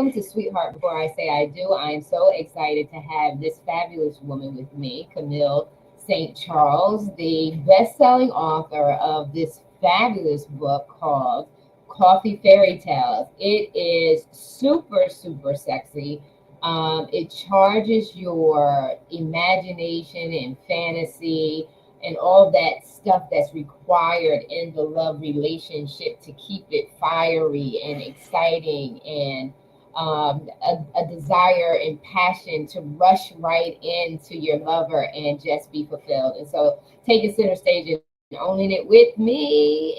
welcome to Sweetheart. Before I say I do, I am so excited to have this fabulous woman with me, Camille St. Charles, the best-selling author of this fabulous book called Coffee Fairy Tales. It is super, super sexy. It charges your imagination and fantasy and all that stuff that's required in the love relationship to keep it fiery and exciting and a desire and passion to rush right into your lover and just be fulfilled. And so, taking center stage and owning it with me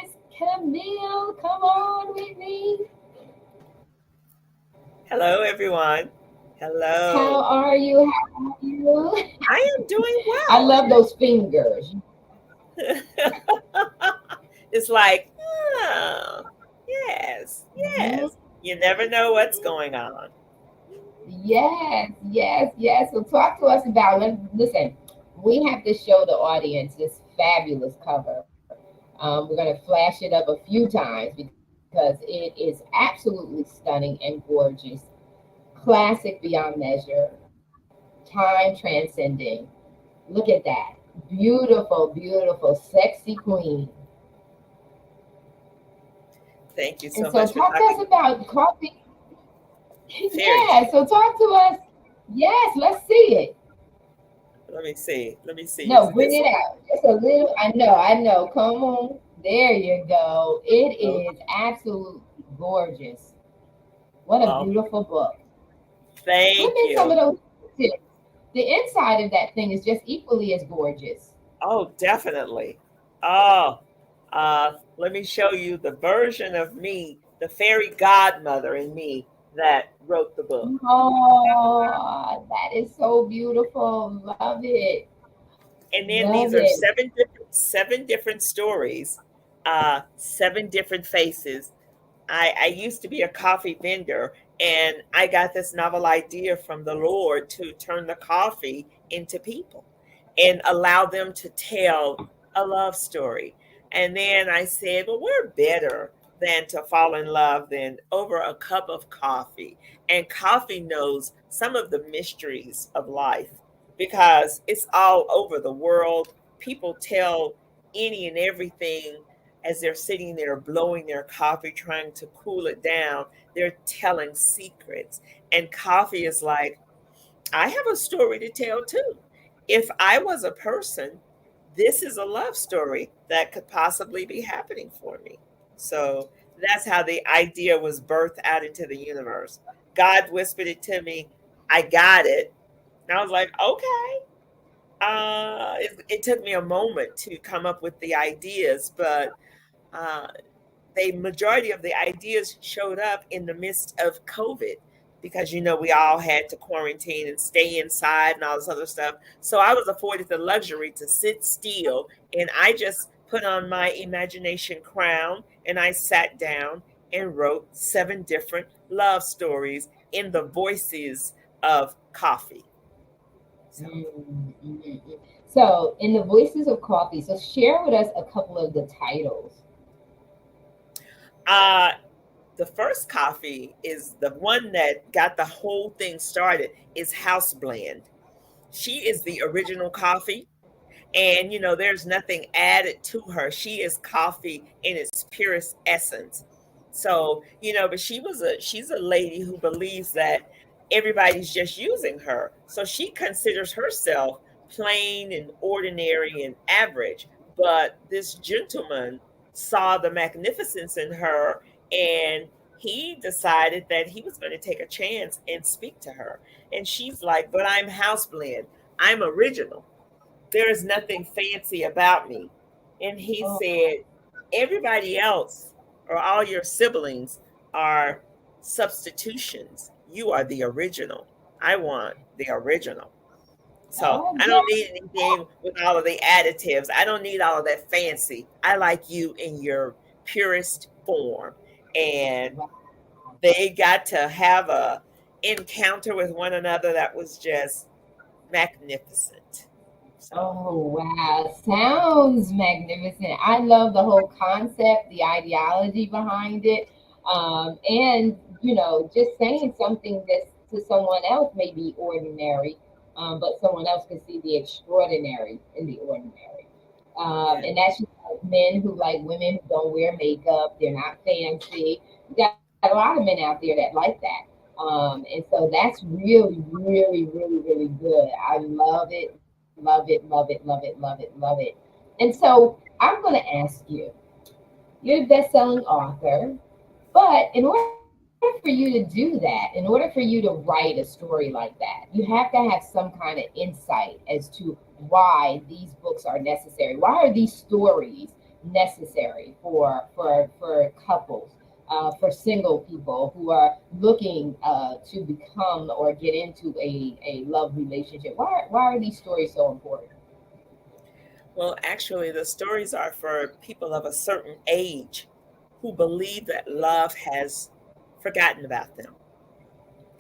is Camille. Come on with me. Hello, everyone. How Hello. are you? How are you? I am doing I well. love those fingers. It's like, oh, yes, Mhm. yes. You never know what's going on. Yes, yes, yes. So talk to us about, listen, we have to show the audience this fabulous cover. We're going to flash it up a few times because it is absolutely stunning and gorgeous. Classic beyond measure, time transcending. Look at that. Beautiful, beautiful, sexy queen. Thank you And so so much for talk to us talking about coffee. fairy Yeah, so tale. talk to us. Yes, let's see it. Let me see. Let me see. Is No, it bring this it one? out. Just a little. I know. Come on. There you go. It Oh, is absolutely gorgeous. What a oh, beautiful book. Flip thank in some you. of those tips. The inside of that thing is just equally as gorgeous. Oh, definitely. Oh, let me show you the version of me, the fairy godmother in me that wrote the book. Oh, that is so beautiful. Love it. And then Love these are it. seven different stories, seven different faces. I used to be a coffee vendor, and I got this novel idea from the Lord to turn the coffee into people and allow them to tell a love story. And then I said, well, we're better than to fall in love than over a cup of coffee. And coffee knows some of the mysteries of life because it's all over the world. People tell any and everything as they're sitting there blowing their coffee, trying to cool it down. They're telling secrets. And coffee is like, I have a story to tell too. If I was a person, this is a love story that could possibly be happening for me. So that's how the idea was birthed out into the universe. God whispered it to me. I got it. And I was like, okay. It took me a moment to come up with the ideas, but uh, the majority of the ideas showed up in the midst of COVID because we all had to quarantine and stay inside and all this other stuff. So I was afforded the luxury to sit still, and I just put on my imagination crown and I sat down and wrote seven different love stories in the voices of coffee. So Mm. So, in the Voices of Coffee, so share with us a couple of the titles. uh the first coffee is the one that got the whole thing started is House Blend. She is the original coffee, and there's nothing added to her. She is coffee in its purest essence. So but she's a lady who believes that everybody's just using her, so she considers herself plain and ordinary and average. But this gentleman saw the magnificence in her, and he decided that he was going to take a chance and speak to her. And she's like, but I'm house blend, I'm original, there is nothing fancy about me. And he Oh, said, everybody else or all your siblings are substitutions. You are the original. I want the original. So oh, I don't yeah. need anything with all of the additives. I don't need all of that fancy. I like you in your purest form. And they got to have a encounter with one another that was just magnificent. So Oh, wow. Sounds magnificent. I love the whole concept, the ideology behind it. And just saying something that's to someone else may be ordinary, but someone else can see the extraordinary in the ordinary. Yeah. And that's just like men who like women who don't wear makeup, they're not fancy. You got a lot of men out there that like that. And so that's really, really, really, really good. I love it, love it, love it, love it, love it, love it. And so I'm going to ask you, you're a best-selling author, but in order for you to do that, in order for you to write a story like that, you have to have some kind of insight as to why these books are necessary. Why are these stories necessary for couples, for single people who are looking to become or get into a love relationship? Why are these stories so important? Well, actually, the stories are for people of a certain age who believe that love has forgotten about them,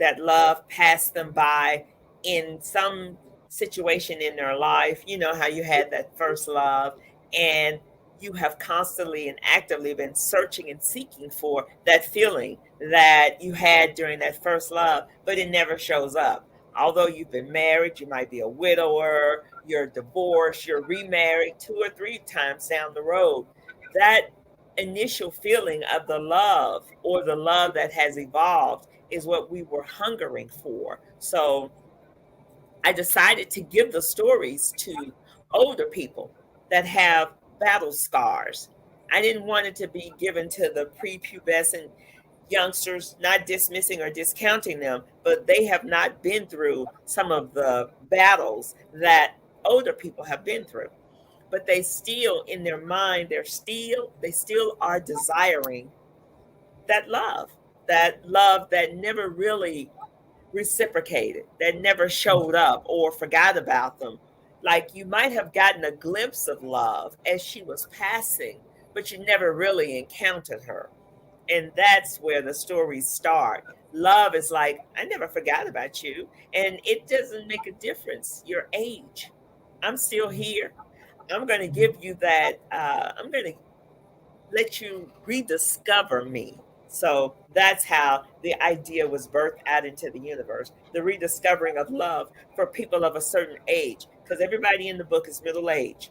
that love passed them by in some situation in their life. You know how you had that first love, and you have constantly and actively been searching and seeking for that feeling that you had during that first love, but it never shows up. Although you've been married, you might be a widower, you're divorced, you're remarried 2 or 3 times down the road. That initial feeling of the love or the love that has evolved is what we were hungering for. So I decided to give the stories to older people that have battle scars. I didn't want it to be given to the prepubescent youngsters, not dismissing or discounting them, but they have not been through some of the battles that older people have been through. But they still, in their mind, they still are desiring that love that never really reciprocated, that never showed up or forgot about them. Like you might have gotten a glimpse of love as she was passing, but you never really encountered her. And that's where the stories start. Love is like, I never forgot about you. And it doesn't make a difference, your age. I'm still here. I'm going to give you that. I'm going to let you rediscover me. So that's how the idea was birthed out into the universe, the rediscovering of love for people of a certain age, because everybody in the book is middle age.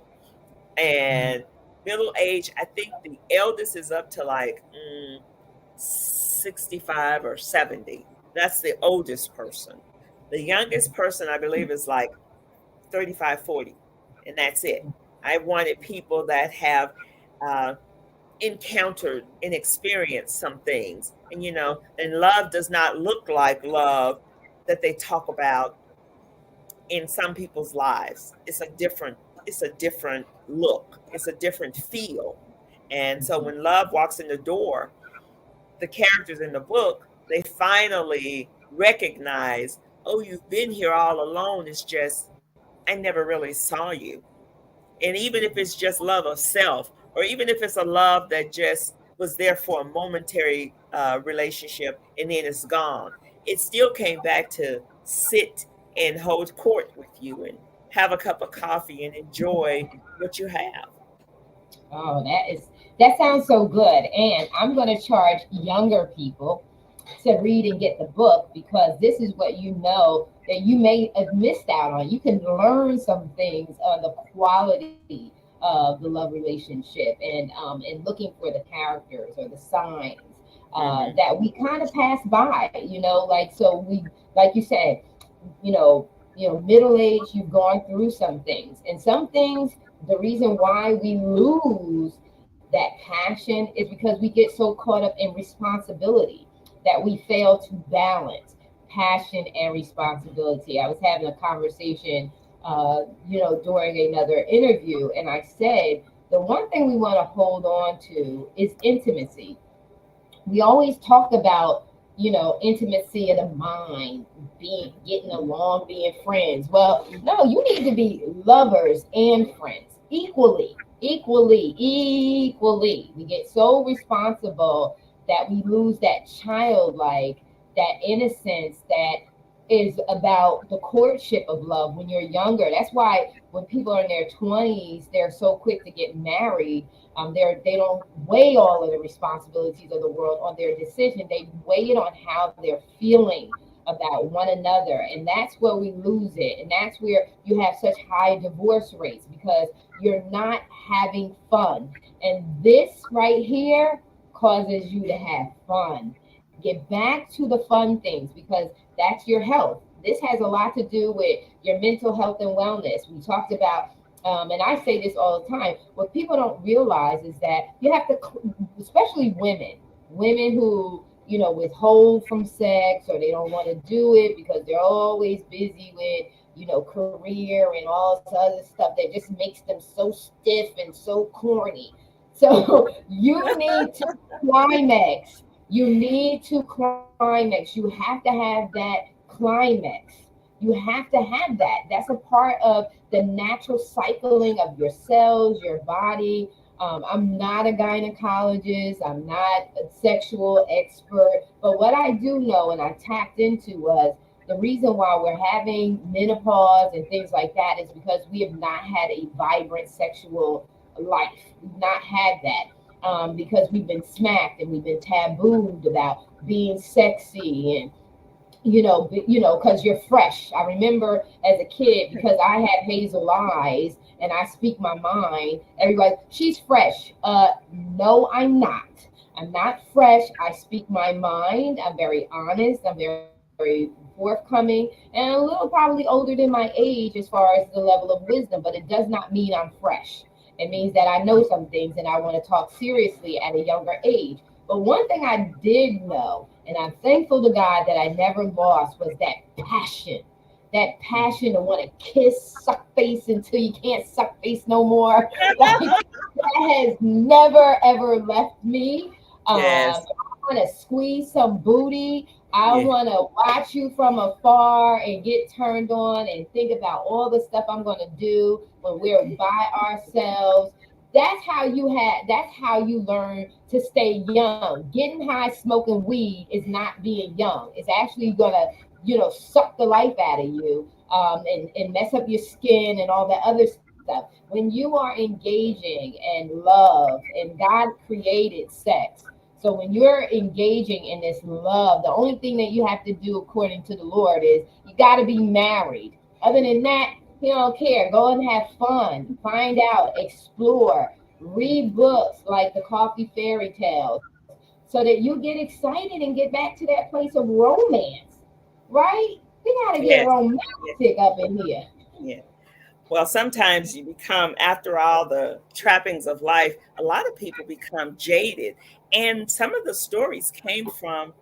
And middle age, I think the eldest is up to like 65 or 70. That's the oldest person. The youngest person, I believe, is like 35, 40, and that's it. I wanted people that have uh, encountered and experienced some things. And and love does not look like love that they talk about in some people's lives. It's a different look. It's a different feel. And so when love walks in the door, the characters in the book, they finally recognize, oh, you've been here all along. It's just I never really saw you. And even if it's just love of self, or even if it's a love that just was there for a momentary relationship and then it's gone, it still came back to sit and hold court with you and have a cup of coffee and enjoy what you have. Oh, that sounds so good. And I'm going to charge younger people to read and get the book because this is what you know that you may have missed out on. You can learn some things on the quality of the love relationship and looking for the characters or the signs Hmm. that we kind of pass by. Like so we like you said, middle age, you've gone through some things, and some things. The reason why we lose that passion is because we get so caught up in responsibility that we fail to balance passion and responsibility. I was having a conversation, during another interview, and I said the one thing we want to hold on to is intimacy. We always talk about intimacy of the mind, being getting along, being friends. Well, no, you need to be lovers and friends equally. We get so responsible that we lose that childlike, that innocence that is about the courtship of love when you're younger. That's why when people are in their 20s, they're so quick to get married. They don't weigh all of the responsibilities of the world on their decision. They weigh it on how they're feeling about one another, and that's where we lose it. And that's where you have such high divorce rates, because you're not having fun. And this right here causes you to have fun. Get back to the fun things, because that's your health. This has a lot to do with your mental health and wellness. We talked about, and I say this all the time, what people don't realize is that you have to, especially women who, withhold from sex, or they don't want to do it because they're always busy with, career and all this other stuff that just makes them so stiff and so corny. So you need to climax. You need to climax. You have to have that climax. You have to have that. That's a part of the natural cycling of your cells, your body. I'm not a gynecologist. I'm not a sexual expert. But what I do know and I tapped into was the reason why we're having menopause and things like that is because we have not had a vibrant sexual life. We've not had that, because we've been smacked and we've been tabooed about being sexy, and because you're fresh. I remember as a kid, because I had hazel eyes and I speak my mind, everybody, she's fresh. No, I'm not. I'm not fresh. I speak my mind. I'm very honest. I'm very forthcoming, and a little probably older than my age as far as the level of wisdom, but it does not mean I'm fresh. It means that I know some things and I want to talk seriously at a younger age. But one thing I did know, and I'm thankful to God that I never lost, was that passion to want to kiss, suck face until you can't suck face no more. Like, that has never ever left me. I Yes. want to squeeze some booty. I Yeah. want to watch you from afar and get turned on and think about all the stuff I'm going to do when we're by ourselves. That's how you learn to stay young. Getting high smoking weed is not being young. It's actually gonna, suck the life out of you, and mess up your skin and all that other stuff. When you are engaging in love, and God created sex. So when you're engaging in this love, the only thing that you have to do according to the Lord is you got to be married. Other than that, he don't care. Go and have fun. Find out, explore, read books like the Coffee Fairy Tales, so that you get excited and get back to that place of romance, right? We got to get Yes. Yeah. romantic up in here. Yeah. Well, sometimes you become, after all the trappings of life, a lot of people become jaded. And some of the stories came from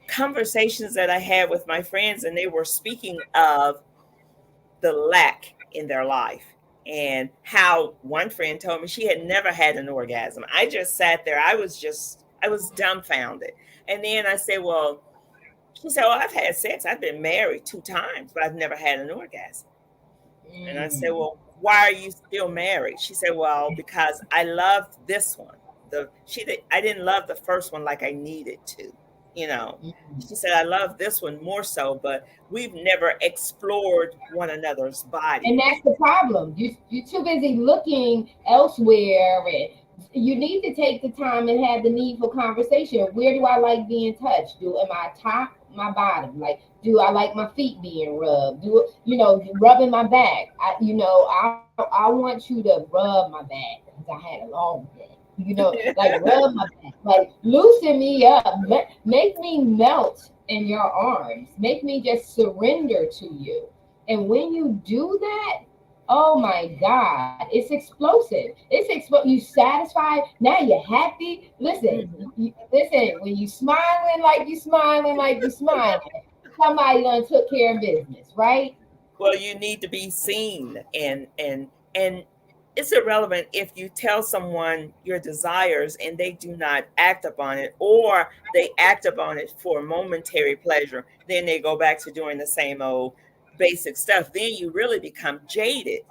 conversations that I had with my friends, and they were speaking of the lack in their life, and how one friend told me she had never had an orgasm. I just sat there. I was dumbfounded. And then I said, well, she said, well, I've had sex. I've been married 2 times, but I've never had an orgasm. And I said, Mm. well, why are you still married? She said, well, because I loved this one. I didn't love the first one like I needed to, you know. She said, I love this one more so, but we've never explored one another's And bodies. that's the problem. You're too busy looking elsewhere, and you need to take the time and have the needful conversation. Where do I like being touched? Do am I top, my bottom? Like, do I like my feet being rubbed? Rubbing my back? I want you to rub my back because I had a long day. Like, rub my back, like loosen me up, make me melt in your arms, make me just surrender to you. And when you do that, oh my God, it's explosive. You satisfied. Now you're happy. Listen, Mhm. listen. When you smiling like you smiling like you smiling, somebody done took care of business, right? Well, you need to be seen, and it's irrelevant if you tell someone your desires and they do not act upon it, or they act upon it for momentary pleasure, then they go back to doing the same old basic stuff. Then you really become jaded.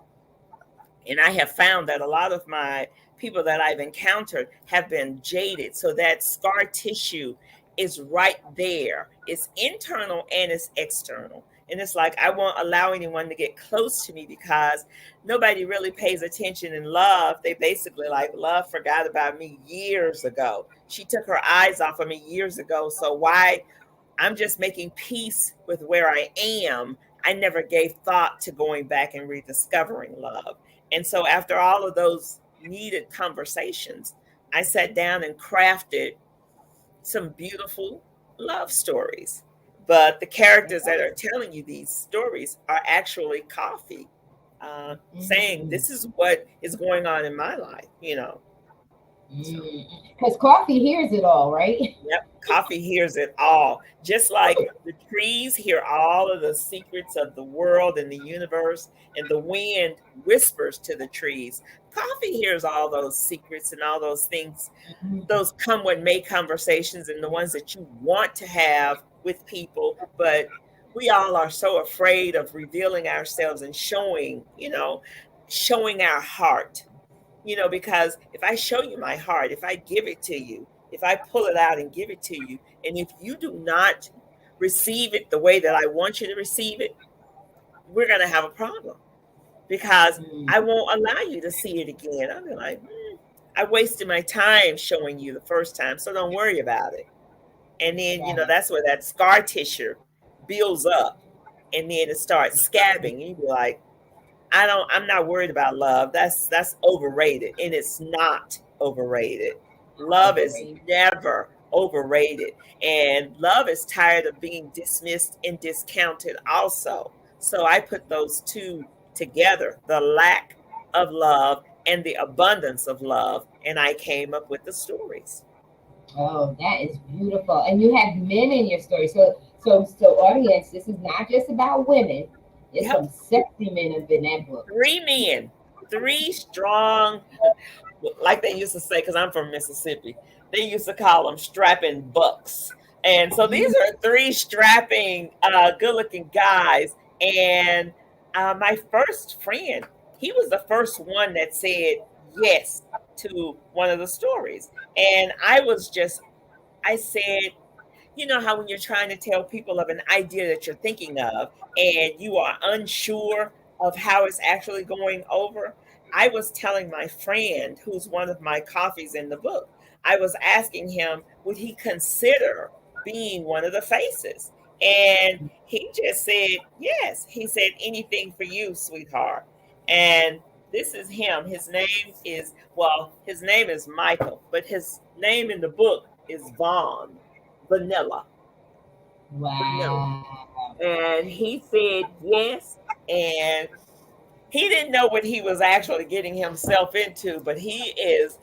And I have found that a lot of my people that I've encountered have been jaded. So that scar tissue is right there. It's internal and it's external. And it's like I won't allow anyone to get close to me because nobody really pays attention in love. They basically like love forgot about me years ago. She took her eyes off of me years ago. So why I'm just making peace with where I am. I never gave thought to going back and rediscovering love. And so after all of those needed conversations, I sat down and crafted some beautiful love stories. But the characters that are telling you these stories are actually coffee, saying, "This is what is going on in my life," you know. So, Because coffee hears it all, right? yep, coffee hears it all. Just like the trees hear all of the secrets of the world and the universe, and the wind whispers to the trees. Coffee hears all those secrets and all those things, those come what may conversations, and the ones that you want to have with people, but we all are so afraid of revealing ourselves and showing, showing our heart, because if I show you my heart, if I give it to you, if I pull it out and give it to you, and if you do not receive it the way that I want you to receive it, we're going to have a problem because I won't allow you to see it again. I'll be like, I wasted my time showing you the first time, so don't worry about it. And then, Right. that's where that scar tissue builds up and then it starts scabbing. And you be like, I'm not worried about love. That's overrated. And it's not overrated. Love is Overrated. never overrated. And love is tired of being dismissed and discounted also. So I put those two together, the lack of love and the abundance of love, and I came up with the stories. Oh, that is beautiful. And you have men in your story. So audience, this is not just about women. There's Yep. some sexy men up in that book. Three men, three strong, like they used to say, because I'm from Mississippi, they used to call them strapping bucks. And so these are three strapping, good looking guys. And my first friend, he was the first one that said yes to one of the stories. And I said, you know how when you're trying to tell people of an idea that you're thinking of and you are unsure of how it's actually going over? I was telling my friend, who's one of my coffees in the book, I was asking him, would he consider being one of the faces? And he just said, yes. He said, anything for you, sweetheart. And this is him. His name is Michael, but his name in the book is Vaughn. Vanilla. Vanilla. Wow. And he said yes. And he didn't know what he was actually getting himself into, but he is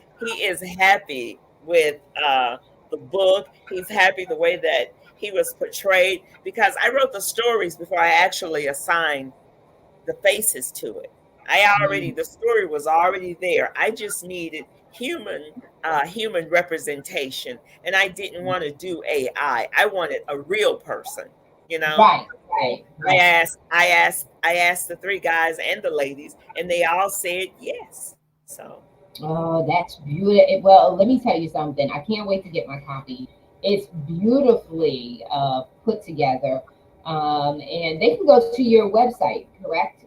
happy with the book. He's happy the way that he was portrayed because I wrote the stories before I actually assigned the faces to it. The story was already there. I just needed human representation, and I didn't want to do AI. I wanted a real person, you know. Right, So right, right. I asked the three guys and the ladies, and they all said yes. So Oh, that's beautiful. Well, let me tell you something. I can't wait to get my copy. It's beautifully put together. And they can go to your website, correct?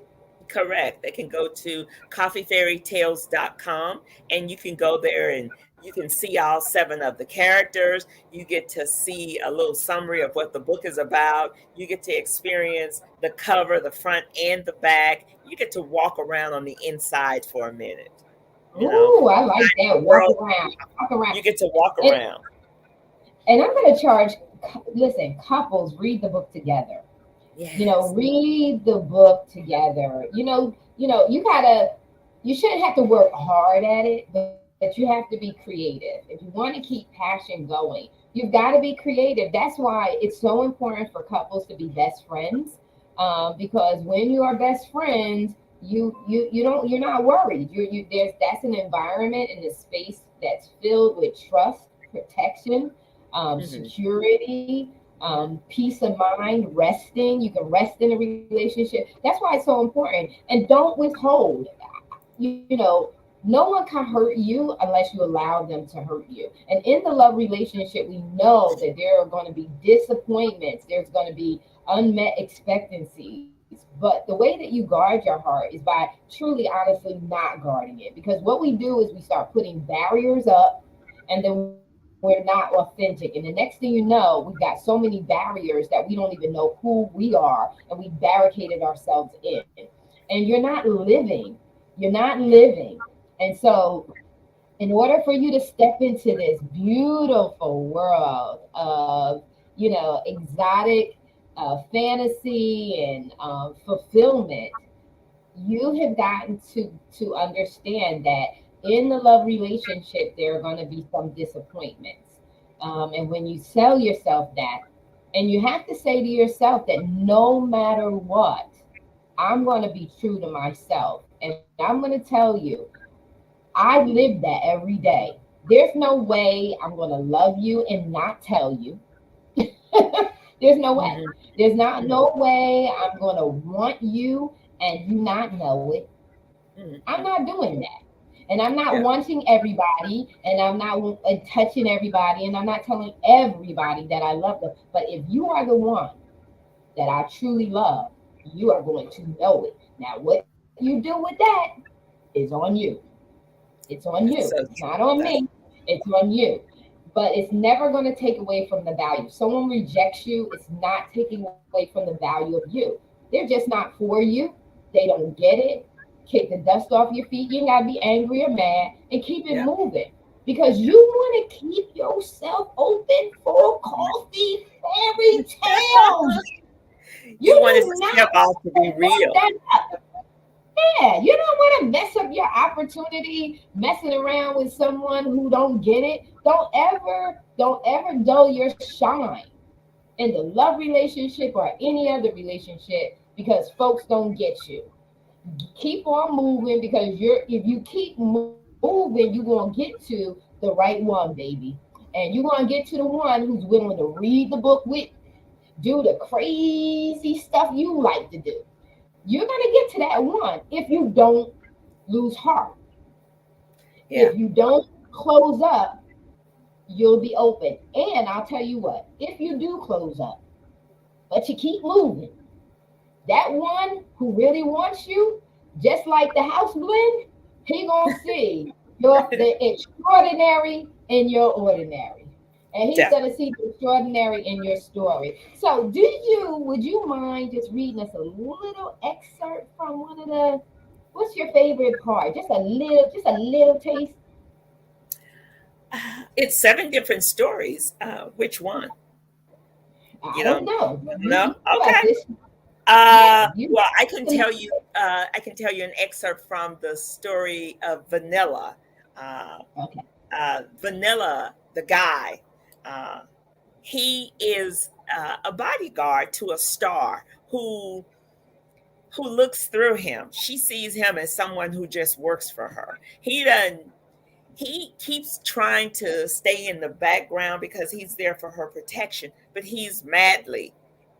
correct. They can go to coffeefairytales.com and you can go there and you can see all seven of the characters. You get to see a little summary of what the book is about. You get to experience the cover, the front and the back. You get to walk around on the inside for a minute. You know, Ooh, I like that. Walk world, around, walk around. you get to walk And, around. and I'm going to charge, listen, couples read the book together. Yes. Read the book together. You shouldn't have to work hard at it, but you have to be creative. If you want to keep passion going, you've got to be creative. That's why it's so important for couples to be best friends. Because when you are best friends, you're not worried. There's that's an environment and a space that's filled with trust, protection, Hmm. security, peace of mind, resting. You can rest in a relationship. That's why it's so important. And don't withhold. No one can hurt you unless you allow them to hurt you. And in the love relationship, we know that there are going to be disappointments. There's going to be unmet expectancies. But the way that you guard your heart is by truly, honestly, not guarding it. Because what we do is we start putting barriers up, and then we're not authentic. And the next thing you know, we've got so many barriers that we don't even know who we are, and we barricaded ourselves in. And you're not living. You're not living. And so, in order for you to step into this beautiful world of, exotic fantasy and fulfillment, you have gotten to understand that in the love relationship there are going to be some disappointments, and when you sell yourself that, and you have to say to yourself that no matter what, I'm going to be true to myself, and I'm going to tell you, I live that every day. There's no way I'm going to love you and not tell you. There's no way. Mhm. There's not no way I'm going to want you and you not know it. I'm Mhm. not doing that. And I'm not Yeah. wanting everybody, and I'm not touching everybody, and I'm not telling everybody that I love them. But if you are the one that I truly love, you are going to know it. Now, what you do with that is on you. It's on you. That's so It's not true. on me. That's It's on you. But it's never going to take away from the value. If someone rejects you, it's not taking away from the value of you. They're just not for you. They don't get it. Kick the dust off your feet. You ain't got to be angry or mad, and keep it yeah. moving. Because you want to keep yourself open for coffee fairy tales. You You want it to do step not off to be want real. that. Yeah, you don't want to mess up your opportunity messing around with someone who don't get it. Don't ever dull your shine in the love relationship or any other relationship because folks don't get you. Keep on moving because if you keep moving, you're gonna get to the right one, baby. And you're gonna get to the one who's willing to read the book with, do the crazy stuff you like to do. You're gonna get to that one if you don't lose heart. Yeah. If you don't close up, you'll be open. And I'll tell you what, if you do close up, but you keep moving, that one who really wants you, just like the house blend, he gonna see the extraordinary in your ordinary. And he's gonna Definitely. see the extraordinary in your story. So would you mind just reading us a little excerpt from one of the, what's your favorite part? Just a little taste. It's seven different stories. Which one? I You don't don't, know. you don't know? You got Okay. this. Yeah, you Well, I can tell you. I can tell you an excerpt from the story of Vanilla. Uh, okay. Vanilla, the guy. Uh, he is a bodyguard to a star who looks through him. She sees him as someone who just works for her. He keeps trying to stay in the background because he's there for her protection, but he's madly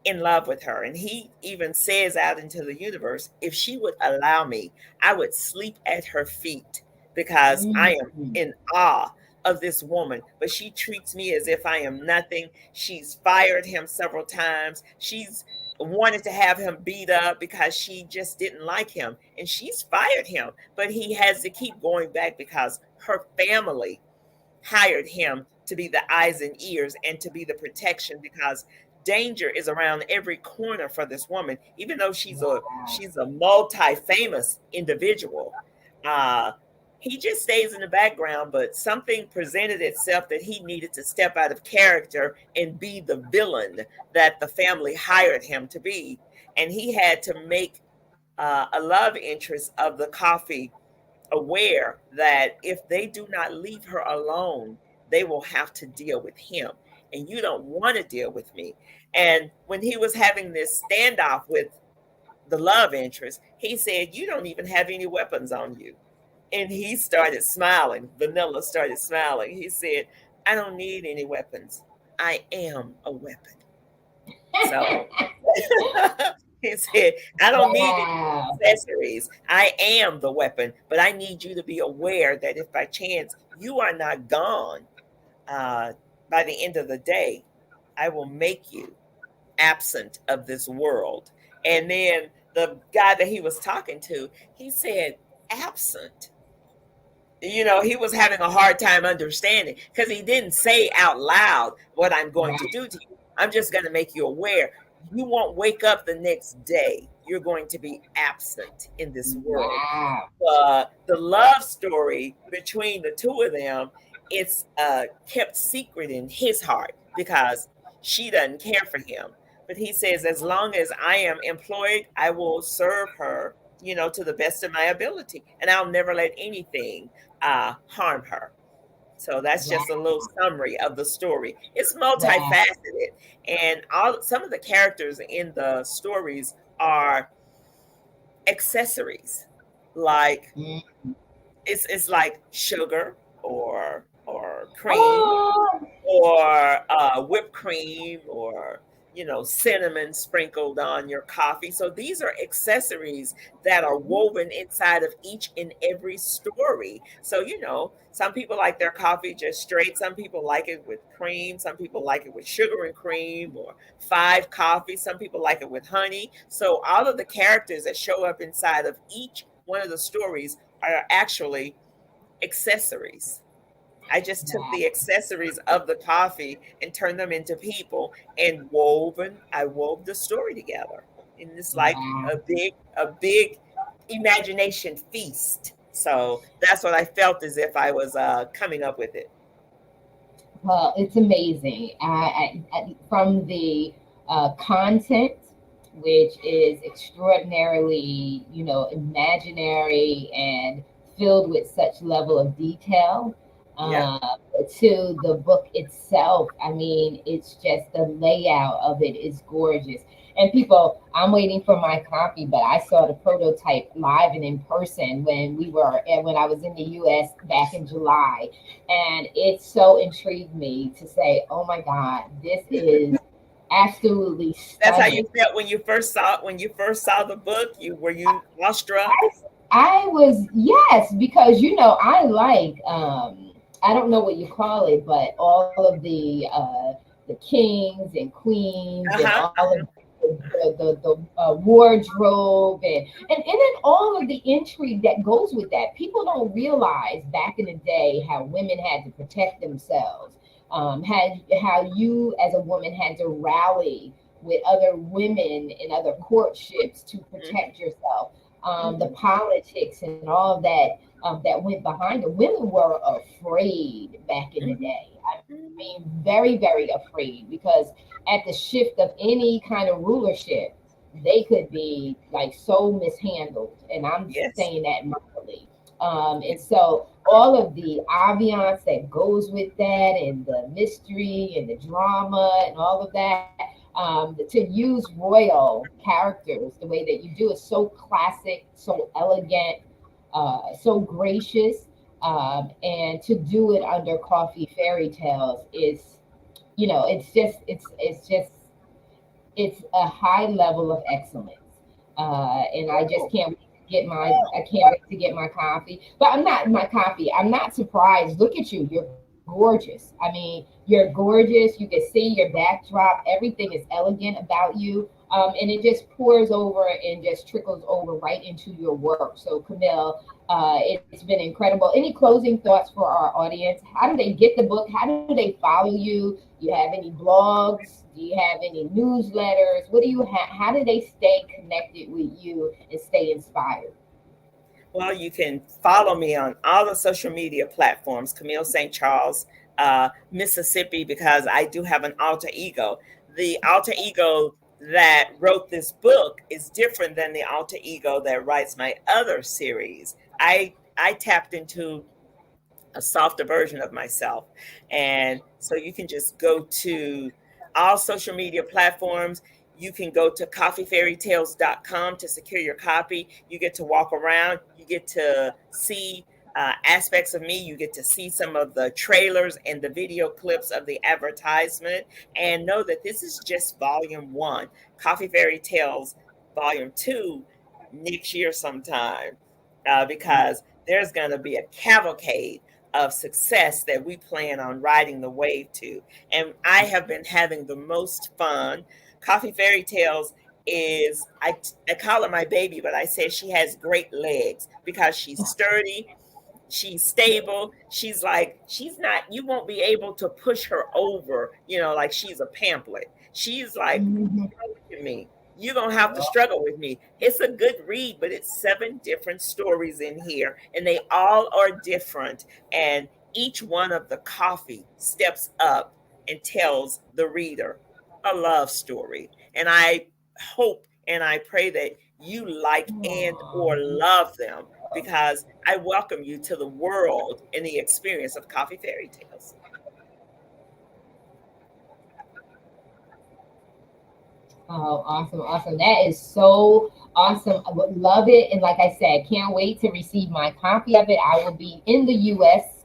in love with her. And he even says out into the universe, if she would allow me, I would sleep at her feet because I am Mhm. in awe of this woman. But she treats me as if I am nothing. She's fired him several times. She's wanted to have him beat up because she just didn't like him, and she's fired him, but he has to keep going back because her family hired him to be the eyes and ears and to be the protection because danger is around every corner for this woman, even though Wow. she's a multi-famous individual. uh he just stays in the background, but something presented itself that he needed to step out of character and be the villain that the family hired him to be. And he had to make a love interest of the coffee aware that if they do not leave her alone, they will have to deal with him. And you don't want to deal with me. And when he was having this standoff with the love interest, he said, you don't even have any weapons on you. And he started smiling. Vanilla started smiling. He said, I don't need any weapons. I am a weapon. So he said, I don't need Wow. any accessories. I am the weapon, but I need you to be aware that if by chance you are not gone uh, by the end of the day, I will make you absent of this world. And then the guy that he was talking to, he said, absent. He was having a hard time understanding because he didn't say out loud what I'm going to Right. do to you. I'm just going to make you aware. You won't wake up the next day. You're going to be absent in this world. Wow. The love story between the two of them, it's kept secret in his heart because she doesn't care for him. But he says, as long as I am employed, I will serve her, to the best of my ability, and I'll never let anything harm her. So that's Wow. just a little summary of the story. It's Wow. multifaceted, and some of the characters in the stories are accessories, like Mm. it's like sugar or cream Oh, or whipped cream or cinnamon sprinkled on your coffee. So these are accessories that are woven inside of each and every story. So some people like their coffee just straight, some people like it with cream, some people like it with sugar and cream or five coffees, some people like it with honey. So all of the characters that show up inside of each one of the stories are actually accessories. I just took wow. the accessories of the coffee and turned them into people and I wove the story together. And it's like Wow. a big imagination feast. So that's what I felt as if I was coming up with it. Well, it's amazing. From the content, which is extraordinarily, imaginary and filled with such level of detail, Yep. uh, to the book itself. I mean, it's just the layout of it is gorgeous. And people, I'm waiting for my copy, but I saw the prototype live and in person when I was in the U.S. back in July, and it so intrigued me to say, "Oh my God, this is absolutely That's how stunning." you felt when you first saw the book. Were you awestruck? I was, yes, because I like, I don't know what you call it, but all of the kings and queens and Uh-huh. all of the wardrobe and then all of the intrigue that goes with that. People don't realize back in the day how women had to protect themselves, had how you as a woman had to rally with other women in other courtships to protect yourself, the Hmm. politics and all of that, that went behind it. Women were afraid back in the Hmm. day. I Hmm. mean, very, very afraid, because at the shift of any kind of rulership, they could be like so mishandled. And I'm Yes. saying that mildly. And so all of the ambiance that goes with that, and the mystery and the drama and all of that, to use royal characters the way that you do is so classic, so elegant, so gracious, and to do it under coffee fairy tales is, it's a high level of excellence. And I just Oh, I can't wait to get my coffee. But I'm not surprised. Look at you. You're gorgeous. I mean, you're gorgeous. You can see your backdrop. Everything is elegant about you. And it just pours over and just trickles over right into your work. So, Camille, it's been incredible. Any closing thoughts for our audience? How do they get the book? How do they follow you? Do you have any blogs? Do you have any newsletters? What do you have? How do they stay connected with you and stay inspired? well, you can follow me on all the social media platforms, Camille St. Charles, Mississippi, because I do have an alter ego. The alter ego that wrote this book is different than the alter ego that writes my other series. I tapped into a softer version of myself. And so you can just go to all social media platforms. You can go to coffeefairytales.com to secure your copy. You get to walk around, you get to see aspects of me. You get to see some of the trailers and the video clips of the advertisement, and know that this is just volume one. Coffee Fairy Tales volume two next year sometime, because there's going to be a cavalcade of success that we plan on riding the wave to. And I have been having the most fun Coffee Fairy Tales is, I call her my baby, but I say she has great legs because she's sturdy, she's stable. She's like, she's not, you won't be able to push her over, like she's a pamphlet. She's like, Mhm. to me, you're gonna have to struggle with me. It's a good read, but it's 7 different stories in here, and they all are different. And each one of the coffee steps up and tells the reader a love story. And I hope and I pray that you like and or Aw. love them, because I welcome you to the world and the experience of Coffee Fairy Tales. Oh, awesome, awesome. That is so awesome. I would love it. And like I said, can't wait to receive my copy of it. I will be in the US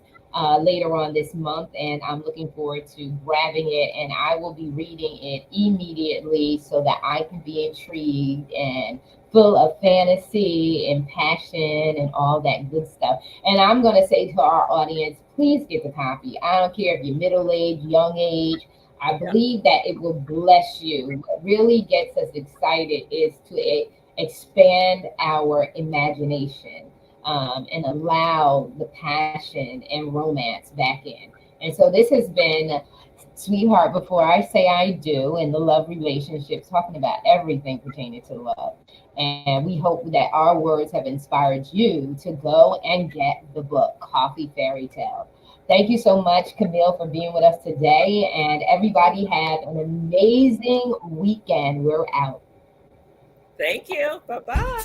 later on this month, and I'm looking forward to grabbing it. And I will be reading it immediately so that I can be intrigued and full of fantasy and passion and all that good stuff. And I'm going to say to our audience, please get the copy. I don't care if you're middle age, young age. I Yeah. believe that it will bless you. What really gets us excited is to expand our imagination, and allow the passion and romance back in. And so this has been Sweetheart Before I Say I Do, and the love relationships, talking about everything pertaining to love. And we hope that our words have inspired you to go and get the book, Coffee Fairy Tale. Thank you so much, Camille, for being with us today. And everybody have an amazing weekend. We're out. Thank you. Bye bye.